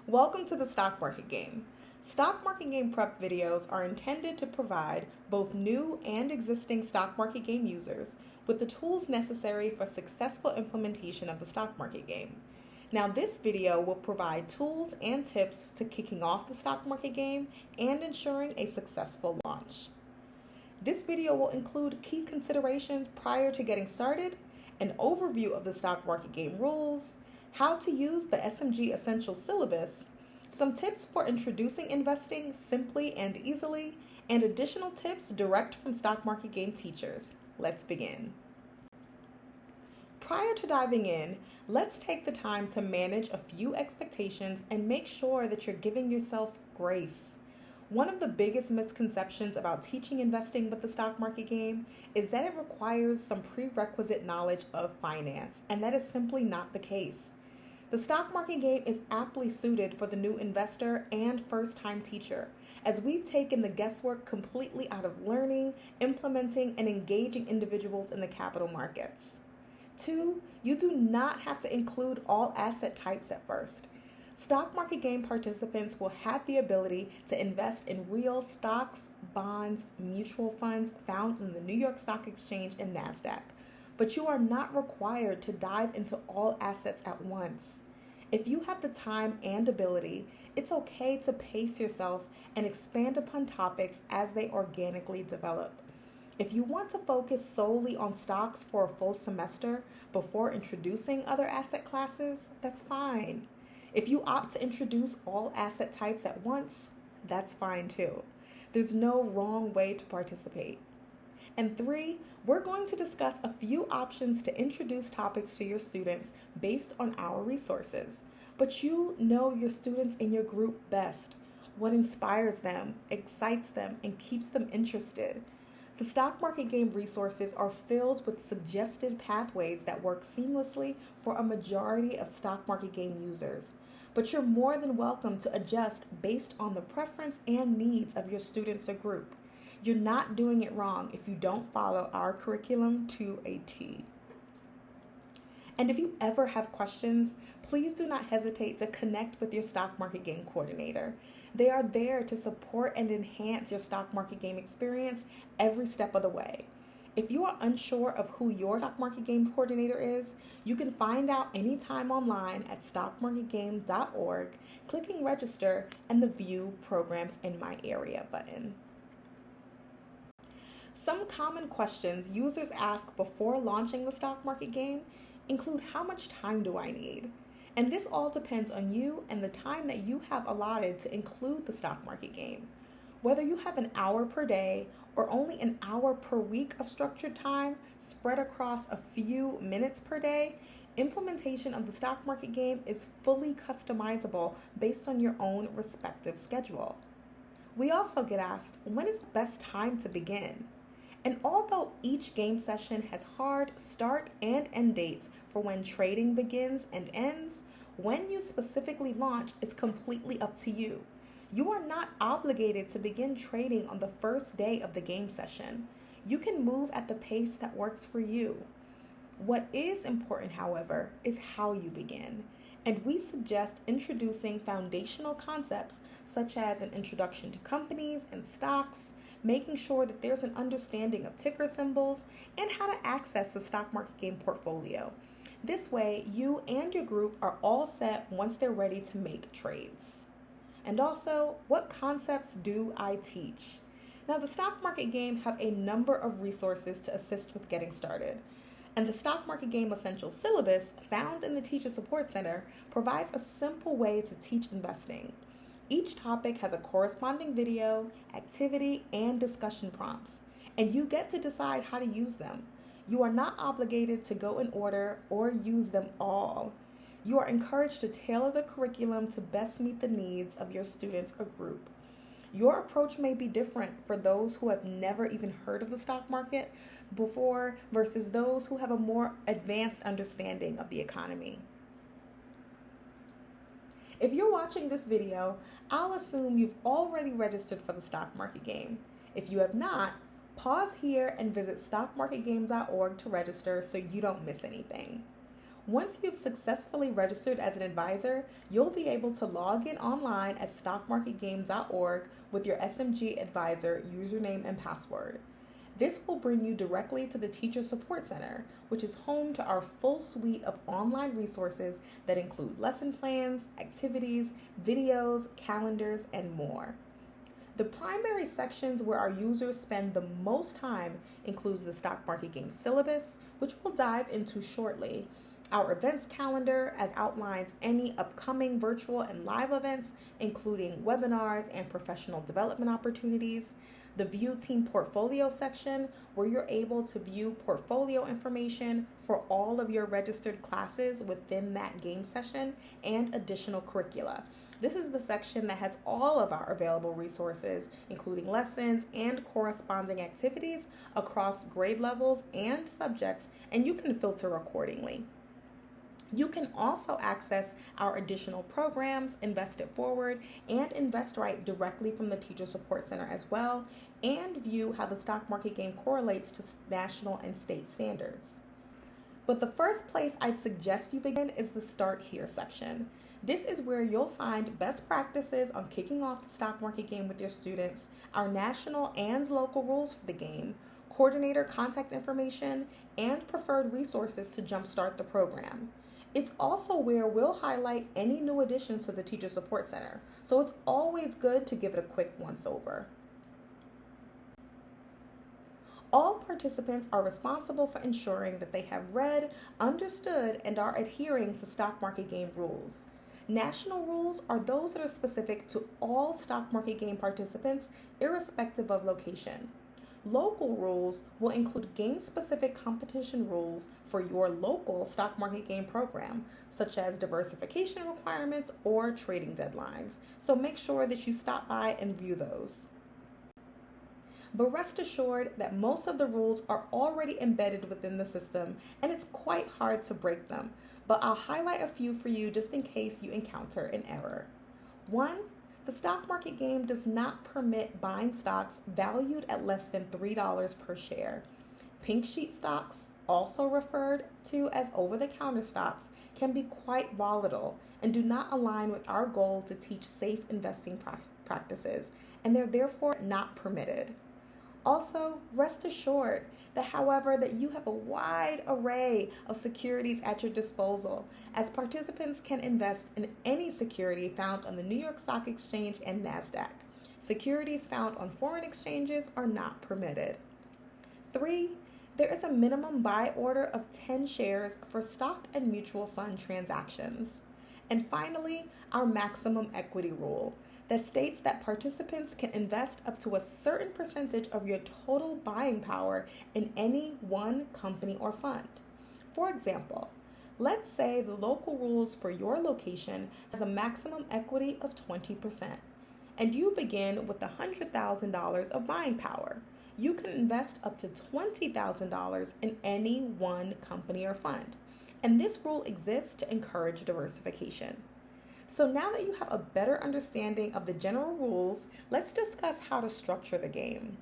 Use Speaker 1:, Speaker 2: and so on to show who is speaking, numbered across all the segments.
Speaker 1: Welcome to the Stock Market Game. Stock Market Game Prep videos are intended to provide both new and existing stock market game users with the tools necessary for successful implementation of the stock market game. Now, this video will provide tools and tips to kicking off the stock market game and ensuring a successful launch. This video will include key considerations prior to getting started, an overview of the stock market game rules, how to use the SMG Essential syllabus, some tips for introducing investing simply and easily, and additional tips direct from stock market game teachers. Let's begin. Prior to diving in, let's take the time to manage a few expectations and make sure that you're giving yourself grace. One of the biggest misconceptions about teaching investing with the stock market game is that it requires some prerequisite knowledge of finance, and that is simply not the case. The stock market game is aptly suited for the new investor and first-time teacher, as we've taken the guesswork completely out of learning, implementing, and engaging individuals in the capital markets. 2, you do not have to include all asset types at first. Stock market game participants will have the ability to invest in real stocks, bonds, mutual funds found in the New York Stock Exchange and NASDAQ, but you are not required to dive into all assets at once. If you have the time and ability, it's okay to pace yourself and expand upon topics as they organically develop. If you want to focus solely on stocks for a full semester before introducing other asset classes, that's fine. If you opt to introduce all asset types at once, that's fine too. There's no wrong way to participate. And 3, we're going to discuss a few options to introduce topics to your students based on our resources. But you know your students in your group best, what inspires them, excites them, and keeps them interested. The stock market game resources are filled with suggested pathways that work seamlessly for a majority of stock market game users. But you're more than welcome to adjust based on the preference and needs of your students or group. You're not doing it wrong if you don't follow our curriculum to a T. And if you ever have questions, please do not hesitate to connect with your stock market game coordinator. They are there to support and enhance your stock market game experience every step of the way. If you are unsure of who your stock market game coordinator is, you can find out anytime online at stockmarketgame.org, clicking register and the View Programs in My Area button. Some common questions users ask before launching the stock market game include how much time do I need? And this all depends on you and the time that you have allotted to include the stock market game. Whether you have an hour per day or only an hour per week of structured time spread across a few minutes per day, implementation of the stock market game is fully customizable based on your own respective schedule. We also get asked, when is the best time to begin? And although each game session has hard start and end dates for when trading begins and ends, when you specifically launch, it's completely up to you. You are not obligated to begin trading on the first day of the game session. You can move at the pace that works for you. What is important, however, is how you begin. And we suggest introducing foundational concepts such as an introduction to companies and stocks, making sure that there's an understanding of ticker symbols, and how to access the stock market game portfolio. This way, you and your group are all set once they're ready to make trades. And also, what concepts do I teach? Now, the stock market game has a number of resources to assist with getting started. And the Stock Market Game Essential syllabus found in the Teacher Support Center provides a simple way to teach investing. Each topic has a corresponding video, activity, and discussion prompts, and you get to decide how to use them. You are not obligated to go in order or use them all. You are encouraged to tailor the curriculum to best meet the needs of your students or group. Your approach may be different for those who have never even heard of the stock market before versus those who have a more advanced understanding of the economy. If you're watching this video, I'll assume you've already registered for the stock market game. If you have not, pause here and visit stockmarketgame.org to register so you don't miss anything. Once you've successfully registered as an advisor, you'll be able to log in online at stockmarketgame.org with your SMG Advisor username and password. This will bring you directly to the Teacher Support Center, which is home to our full suite of online resources that include lesson plans, activities, videos, calendars, and more. The primary sections where our users spend the most time includes the stock market game syllabus, which we'll dive into shortly, our events calendar, as outlines any upcoming virtual and live events, including webinars and professional development opportunities, the View Team Portfolio section, where you're able to view portfolio information for all of your registered classes within that game session and additional curricula. This is the section that has all of our available resources, including lessons and corresponding activities across grade levels and subjects, and you can filter accordingly. You can also access our additional programs, Invest It Forward and Invest Right, directly from the Teacher Support Center as well, and view how the stock market game correlates to national and state standards. But the first place I'd suggest you begin is the Start Here section. This is where you'll find best practices on kicking off the stock market game with your students, our national and local rules for the game, coordinator contact information, and preferred resources to jumpstart the program. It's also where we'll highlight any new additions to the Teacher Support Center, so it's always good to give it a quick once-over. All participants are responsible for ensuring that they have read, understood, and are adhering to stock market game rules. National rules are those that are specific to all stock market game participants, irrespective of location. Local rules will include game-specific competition rules for your local stock market game program, such as diversification requirements or trading deadlines. So make sure that you stop by and view those. But rest assured that most of the rules are already embedded within the system, and it's quite hard to break them. But I'll highlight a few for you just in case you encounter an error. 1. The stock market game does not permit buying stocks valued at less than $3 per share. Pink sheet stocks, also referred to as over-the-counter stocks, can be quite volatile and do not align with our goal to teach safe investing practices, and they're therefore not permitted. Also, rest assured that, however, that you have a wide array of securities at your disposal, as participants can invest in any security found on the New York Stock Exchange and NASDAQ. Securities found on foreign exchanges are not permitted. 3. There is a minimum buy order of 10 shares for stock and mutual fund transactions. And finally, our maximum equity rule that states that participants can invest up to a certain percentage of your total buying power in any one company or fund. For example, let's say the local rules for your location has a maximum equity of 20%, and you begin with $100,000 of buying power. You can invest up to $20,000 in any one company or fund, and this rule exists to encourage diversification. So now that you have a better understanding of the general rules, let's discuss how to structure the game.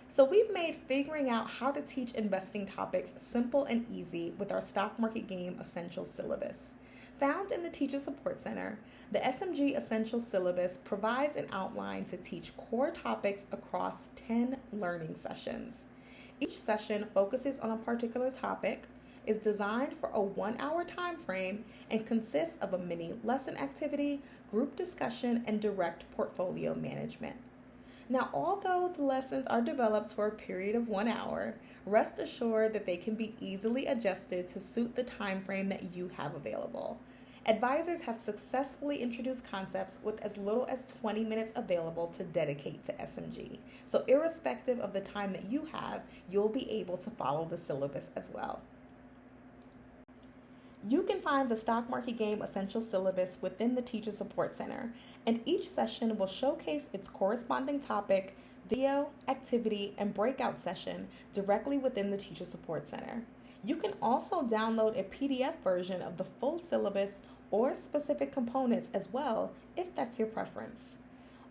Speaker 1: So we've made figuring out how to teach investing topics simple and easy with our stock market game essentials syllabus. Found in the Teacher Support Center, the SMG Essentials Syllabus provides an outline to teach core topics across 10 learning sessions. Each session focuses on a particular topic, is designed for a 1-hour time frame, and consists of a mini lesson activity, group discussion, and direct portfolio management. Now, although the lessons are developed for a period of 1 hour, rest assured that they can be easily adjusted to suit the time frame that you have available. Advisors have successfully introduced concepts with as little as 20 minutes available to dedicate to SMG. So irrespective of the time that you have, you'll be able to follow the syllabus as well. You can find the Stock Market Game Essential Syllabus within the Teacher Support Center, and each session will showcase its corresponding topic, video, activity, and breakout session directly within the Teacher Support Center. You can also download a PDF version of the full syllabus or specific components as well, if that's your preference.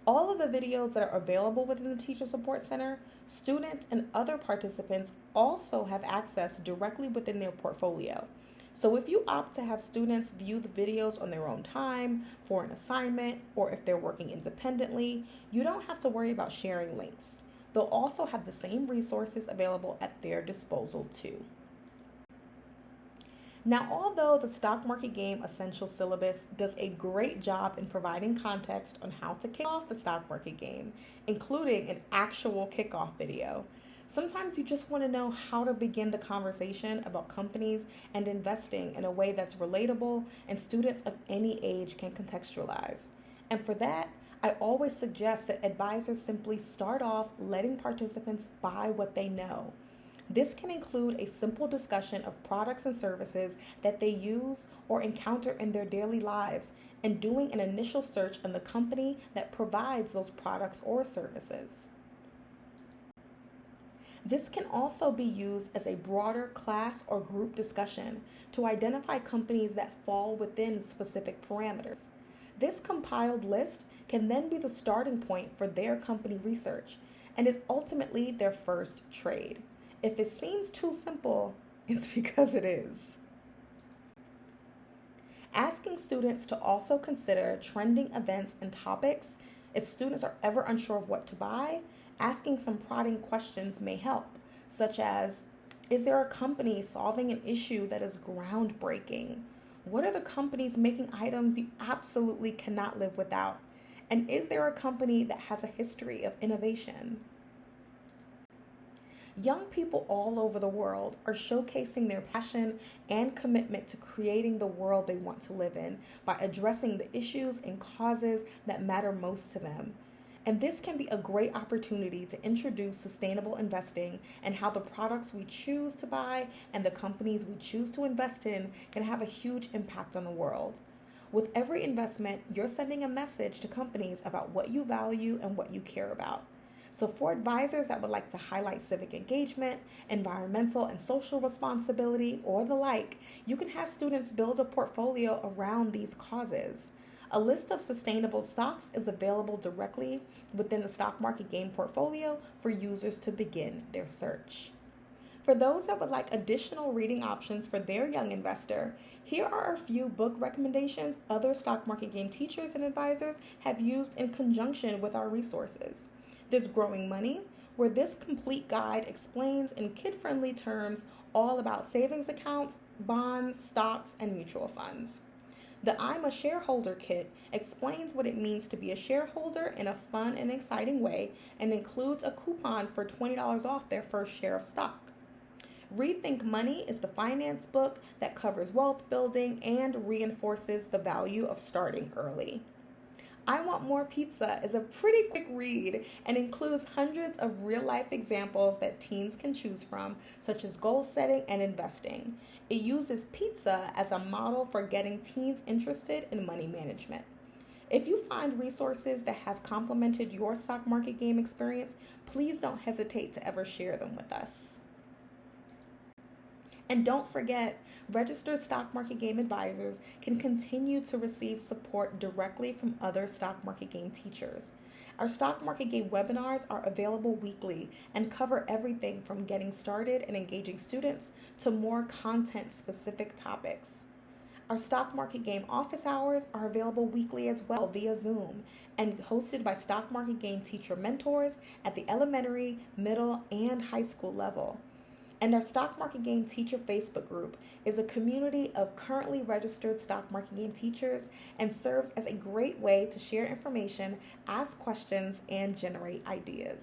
Speaker 1: All of the videos that are available within the Teacher Support Center, students and other participants also have access directly within their portfolio. So if you opt to have students view the videos on their own time for an assignment, or if they're working independently, you don't have to worry about sharing links. They'll also have the same resources available at their disposal too. Now, although the Stock Market Game Essential Syllabus does a great job in providing context on how to kick off the stock market game, including an actual kickoff video, sometimes you just want to know how to begin the conversation about companies and investing in a way that's relatable and students of any age can contextualize. And for that, I always suggest that advisors simply start off letting participants buy what they know. This can include a simple discussion of products and services that they use or encounter in their daily lives, and doing an initial search on the company that provides those products or services. This can also be used as a broader class or group discussion to identify companies that fall within specific parameters. This compiled list can then be the starting point for their company research and is ultimately their first trade. If it seems too simple, it's because it is. Asking students to also consider trending events and topics. If students are ever unsure of what to buy, asking some prodding questions may help, such as, is there a company solving an issue that is groundbreaking? What are the companies making items you absolutely cannot live without? And is there a company that has a history of innovation? Young people all over the world are showcasing their passion and commitment to creating the world they want to live in by addressing the issues and causes that matter most to them. And this can be a great opportunity to introduce sustainable investing and how the products we choose to buy and the companies we choose to invest in can have a huge impact on the world. With every investment, you're sending a message to companies about what you value and what you care about. So for advisors that would like to highlight civic engagement, environmental and social responsibility, or the like, you can have students build a portfolio around these causes. A list of sustainable stocks is available directly within the stock market game portfolio for users to begin their search. For those that would like additional reading options for their young investor, here are a few book recommendations other stock market game teachers and advisors have used in conjunction with our resources. There's Growing Money, where this complete guide explains in kid-friendly terms all about savings accounts, bonds, stocks, and mutual funds. The I'm a Shareholder kit explains what it means to be a shareholder in a fun and exciting way and includes a coupon for $20 off their first share of stock. Rethink Money is the finance book that covers wealth building and reinforces the value of starting early. I Want More Pizza is a pretty quick read and includes hundreds of real-life examples that teens can choose from, such as goal setting and investing. It uses pizza as a model for getting teens interested in money management. If you find resources that have complemented your stock market game experience, please don't hesitate to ever share them with us. And don't forget, registered stock market game advisors can continue to receive support directly from other stock market game teachers. Our stock market game webinars are available weekly and cover everything from getting started and engaging students to more content-specific topics. Our stock market game office hours are available weekly as well via Zoom and hosted by stock market game teacher mentors at the elementary, middle, and high school level. And our Stock Market Game Teacher Facebook group is a community of currently registered stock market game teachers and serves as a great way to share information, ask questions, and generate ideas.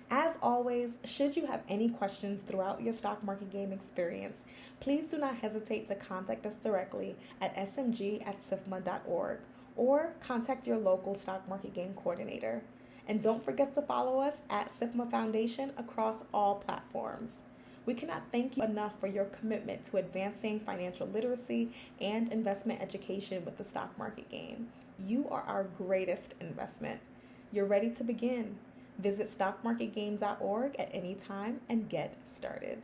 Speaker 1: As always, should you have any questions throughout your stock market game experience, please do not hesitate to contact us directly at smg@sifma.org or contact your local stock market game coordinator. And don't forget to follow us at SIFMA Foundation across all platforms. We cannot thank you enough for your commitment to advancing financial literacy and investment education with the stock market game. You are our greatest investment. You're ready to begin. Visit stockmarketgame.org at any time and get started.